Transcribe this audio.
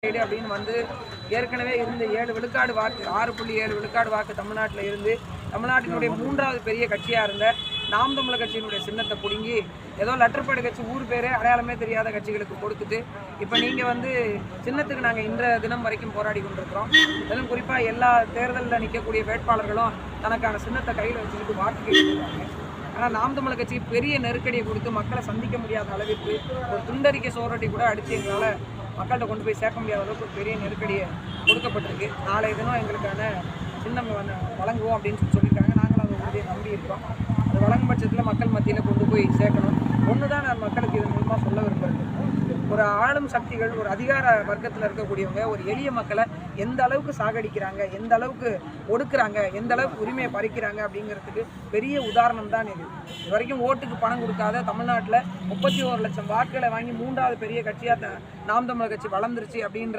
அப்படின்னு வந்து ஏற்கனவே இருந்த 7 விழுக்காடு வாக்கு 6.7 விழுக்காடு வாக்கு தமிழ்நாட்டில் இருந்து தமிழ்நாட்டினுடைய 3வது பெரிய கட்சியாக இருந்த நாம் தமிழர் கட்சியினுடைய சின்னத்தை பிடுங்கி ஏதோ லெட்டர்பேடு கட்சி ஊர் பேரே அடையாளமே தெரியாத கட்சிகளுக்கு கொடுத்துட்டு இப்போ நீங்கள் வந்து சின்னத்துக்கு நாங்கள் இன்றைய தினம் வரைக்கும் போராடி கொண்டிருக்கிறோம். அதிலும் குறிப்பாக எல்லா தேர்தலில் நிற்கக்கூடிய வேட்பாளர்களும் தனக்கான சின்னத்தை கையில் வச்சுக்கிட்டு வாக்கு கேட்டுருக்காங்க. ஆனால் நாம் தமிழர் கட்சி பெரிய நெருக்கடியை கொடுத்து மக்களை சந்திக்க முடியாத அளவிற்கு ஒரு துண்டறிக்கை சோரட்டி கூட அடித்து எங்களால் மக்கள்கிட்ட கொண்டு போய் சேர்க்க முடியாத அளவுக்கு ஒரு பெரிய நெருக்கடியை கொடுக்கப்பட்டிருக்கு. நாளைய தினம் எங்களுக்கான சின்னம் வழங்குவோம் அப்படின்னு சொல்லியிருக்காங்க. நாங்களும் அதை உறுதியை நம்பி இருக்கோம். அது வழங்கும் பட்சத்தில் மக்கள் மத்தியில் கொண்டு போய் சேர்க்கணும். ஒன்று தான் நான் மக்களுக்கு இதன் மூலமாக சொல்ல விரும்புகிறேன். ஒரு ஆளும் சக்திகள், ஒரு அதிகார வர்க்கத்தில் இருக்கக்கூடியவங்க ஒரு எளிய மக்களை எந்த அளவுக்கு சாகடிக்கிறாங்க, எந்த அளவுக்கு ஒடுக்குறாங்க, எந்த அளவுக்கு உரிமையை பறிக்கிறாங்க அப்படிங்கிறதுக்கு பெரிய உதாரணம் தான் இது. இது வரைக்கும் ஓட்டுக்கு பணம் கொடுக்காத தமிழ்நாட்டில் 31 லட்சம் வாக்குகளை வாங்கி 3வது பெரிய கட்சியாக நாம் தமிழர் கட்சி வளர்ந்துருச்சு அப்படின்ற